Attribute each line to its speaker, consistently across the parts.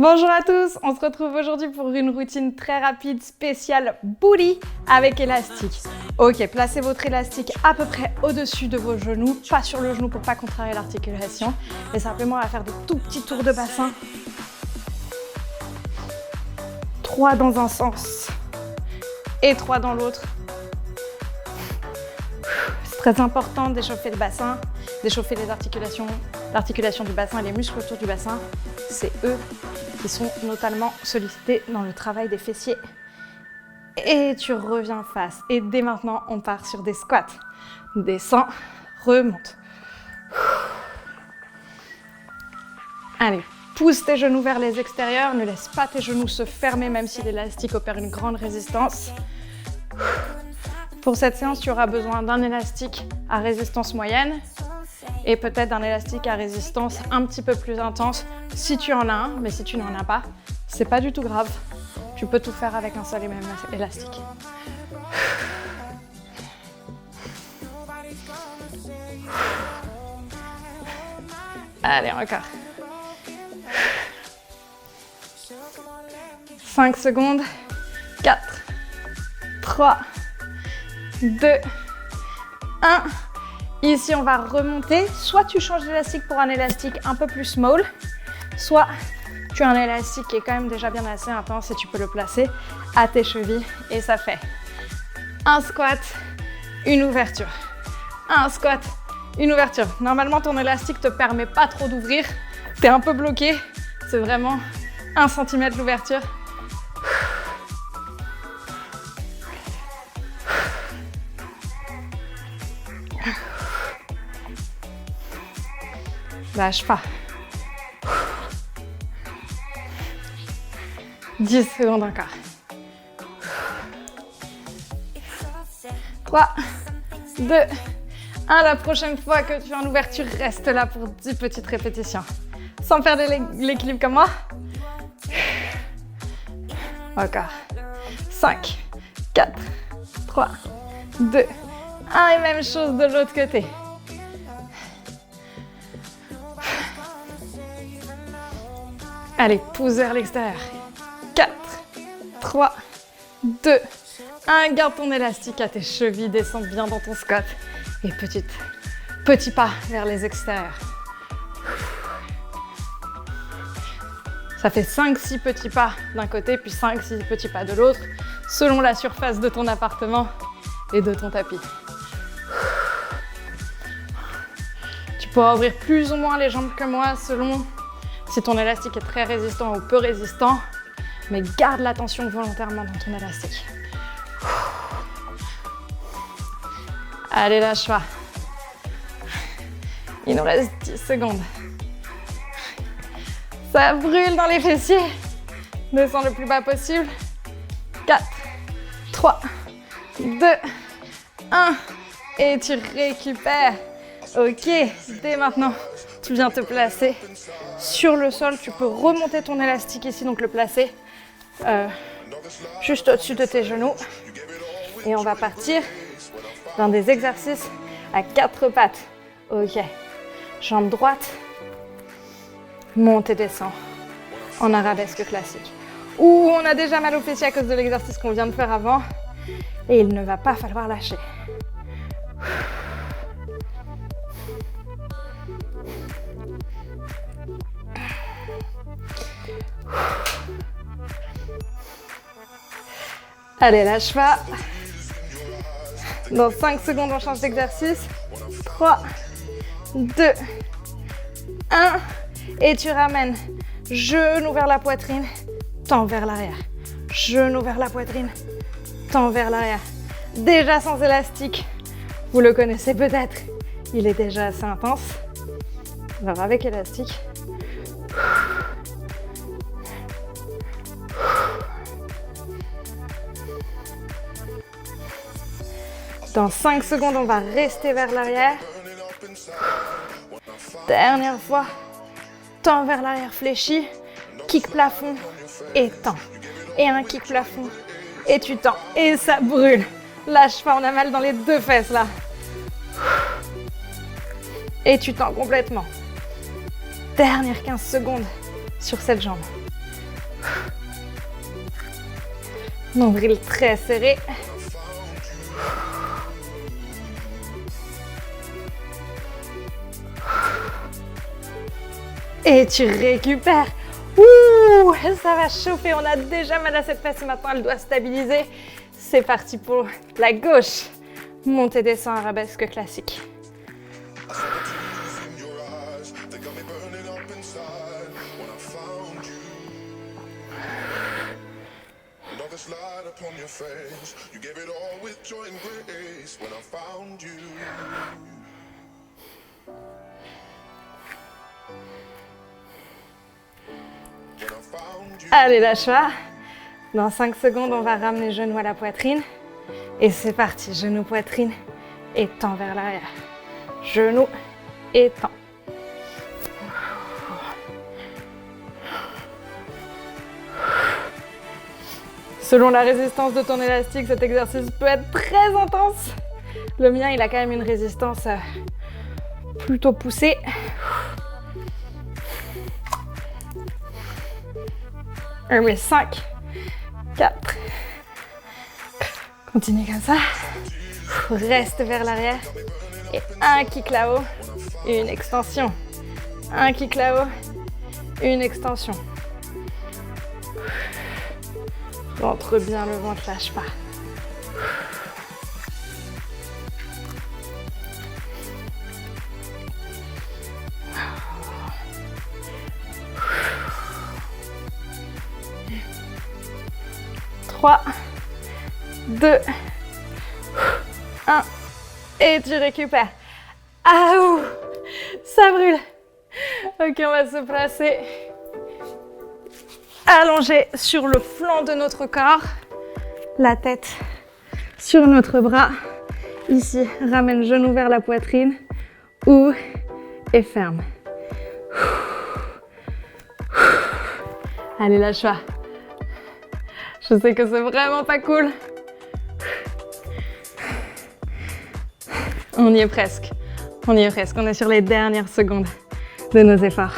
Speaker 1: Bonjour à tous, on se retrouve aujourd'hui pour une routine très rapide spéciale booty avec élastique. Ok, placez votre élastique à peu près au-dessus de vos genoux, pas sur le genou pour pas contrarier l'articulation. Et simplement, on va faire de tout petits tours de bassin. 3 dans un sens et 3 dans l'autre. C'est très important d'échauffer le bassin, d'échauffer les articulations, l'articulation du bassin et les muscles autour du bassin. C'est eux qui sont notamment sollicités dans le travail des fessiers. Et tu reviens face. Et dès maintenant, on part sur des squats. Descends, remonte. Allez, pousse tes genoux vers les extérieurs. Ne laisse pas tes genoux se fermer, même si l'élastique opère une grande résistance. Pour cette séance, tu auras besoin d'un élastique à résistance moyenne et peut-être d'un élastique à résistance un petit peu plus intense si tu en as un, mais si tu n'en as pas, c'est pas du tout grave. Tu peux tout faire avec un seul et même élastique. Allez, encore. 5 secondes. 4, 3, 2, 1. Ici, on va remonter. Soit tu changes d'élastique pour un élastique un peu plus small, soit tu as un élastique qui est quand même déjà bien assez intense et tu peux le placer à tes chevilles. Et ça fait un squat, une ouverture. Un squat, une ouverture. Normalement, ton élastique ne te permet pas trop d'ouvrir. Tu es un peu bloqué. C'est vraiment 1 cm l'ouverture. Lâche pas. 10 secondes encore. 3, 2, 1. La prochaine fois que tu es en ouverture, reste là pour 10 petites répétitions. Sans perdre l'équilibre comme moi. Encore. 5, 4, 3, 2, 1. Et même chose de l'autre côté. Allez, pousse vers l'extérieur. 4, 3, 2, 1. Garde ton élastique à tes chevilles, descends bien dans ton squat. Et petit pas vers les extérieurs. Ça fait 5-6 petits pas d'un côté, puis 5-6 petits pas de l'autre, selon la surface de ton appartement et de ton tapis. Tu pourras ouvrir plus ou moins les jambes que moi, selon si ton élastique est très résistant ou peu résistant, mais garde la tension volontairement dans ton élastique. Allez, lâche pas. Il nous reste 10 secondes. Ça brûle dans les fessiers. Descends le plus bas possible. 4, 3, 2, 1. Et tu récupères. Ok, dès maintenant, tu viens te placer sur le sol. Tu peux remonter ton élastique ici, donc le placer juste au-dessus de tes genoux. Et on va partir dans des exercices à 4 pattes. Ok, jambe droite, monte et descend en arabesque classique. Ou on a déjà mal aux fessiers à cause de l'exercice qu'on vient de faire avant et il ne va pas falloir lâcher. Allez, lâche pas. Dans 5 secondes, on change d'exercice. 3, 2, 1. Et tu ramènes genou vers la poitrine, tends vers l'arrière. Genou vers la poitrine, tends vers l'arrière. Déjà sans élastique. Vous le connaissez peut-être. Il est déjà assez intense. Alors avec élastique. Dans 5 secondes, on va rester vers l'arrière. Dernière fois. Tends vers l'arrière fléchi. Kick plafond et tends. Et un kick plafond et tu tends. Et ça brûle. Lâche pas, on a mal dans les 2 fesses là. Et tu tends complètement. Dernière 15 secondes sur cette jambe. Nombril très serré. Et tu récupères. Ouh, ça va chauffer. On a déjà mal à cette fesse. Maintenant, elle doit stabiliser. C'est parti pour la gauche. Montée, descend, arabesque classique. Allez, lâche-toi. Dans 5 secondes, on va ramener genou à la poitrine. Et c'est parti, genou, poitrine, et tend vers l'arrière. Genou, et tend. Selon la résistance de ton élastique, cet exercice peut être très intense. Le mien, il a quand même une résistance plutôt poussée. Mais 5, 4. Continue comme ça. Reste vers l'arrière. Et un kick là-haut. Une extension. Un kick là-haut. Une extension. Rentre bien le ventre, lâche pas. Trois, 2, 1. Et tu récupères. Ah ouh, ça brûle. Ok, on va se placer allongé sur le flanc de notre corps, la tête sur notre bras. Ici, ramène genou vers la poitrine, ouvre et ferme. Allez, lâche-toi. Je sais que c'est vraiment pas cool. On y est presque. On y est presque. On est sur les dernières secondes de nos efforts.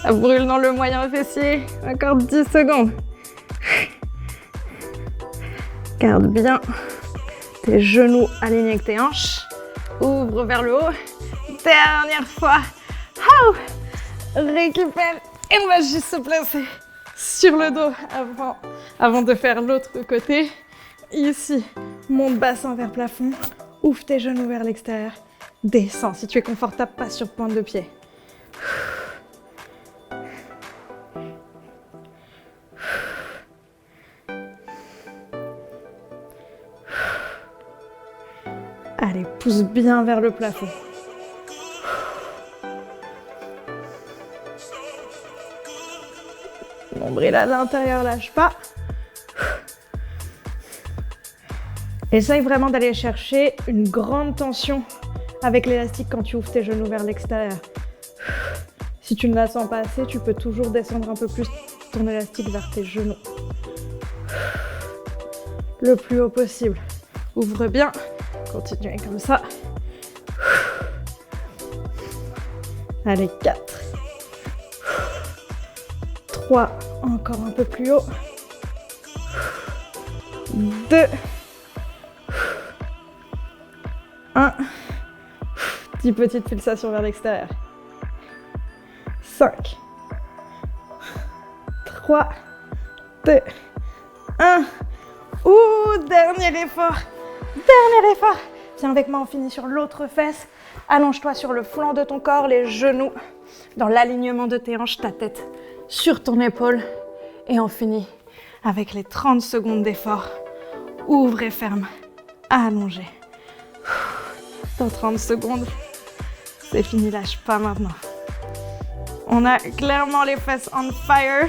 Speaker 1: Ça brûle dans le moyen fessier. Encore 10 secondes. Garde bien tes genoux alignés avec tes hanches. Ouvre vers le haut. Dernière fois. Oh, récupère. Et on va juste se placer sur le dos avant de faire l'autre côté. Ici, monte bassin vers plafond. Ouvre tes genoux vers l'extérieur. Descends. Si tu es confortable, passe sur pointe de pied. Allez, pousse bien vers le plafond. Nombril à l'intérieur, lâche pas. Essaye vraiment d'aller chercher une grande tension avec l'élastique quand tu ouvres tes genoux vers l'extérieur. Si tu ne la sens pas assez, tu peux toujours descendre un peu plus ton élastique vers tes genoux. Le plus haut possible. Ouvre bien. Continuez comme ça. Allez, 4. 3. Encore un peu plus haut. 2. 1. 10 petites pulsations vers l'extérieur. 5. 3. 2. 1. Ouh, dernier effort. Dernier effort. Viens avec moi, on finit sur l'autre fesse. Allonge-toi sur le flanc de ton corps, les genoux dans l'alignement de tes hanches, ta tête sur ton épaule. Et on finit avec les 30 secondes d'effort. Ouvre et ferme, allongé. Dans 30 secondes, c'est fini, lâche pas maintenant. On a clairement les fesses on fire.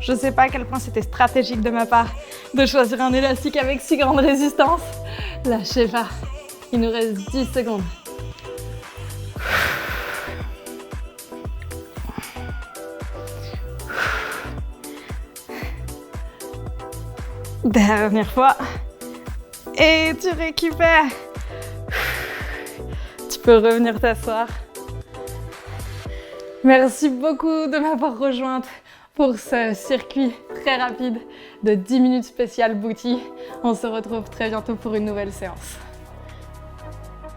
Speaker 1: Je ne sais pas à quel point c'était stratégique de ma part de choisir un élastique avec si grande résistance. Lâchez pas. Il nous reste 10 secondes. Dernière fois. Et tu récupères. peux revenir t'asseoir. Merci beaucoup de m'avoir rejointe pour ce circuit très rapide de 10 minutes spécial booty. On se retrouve très bientôt pour une nouvelle séance.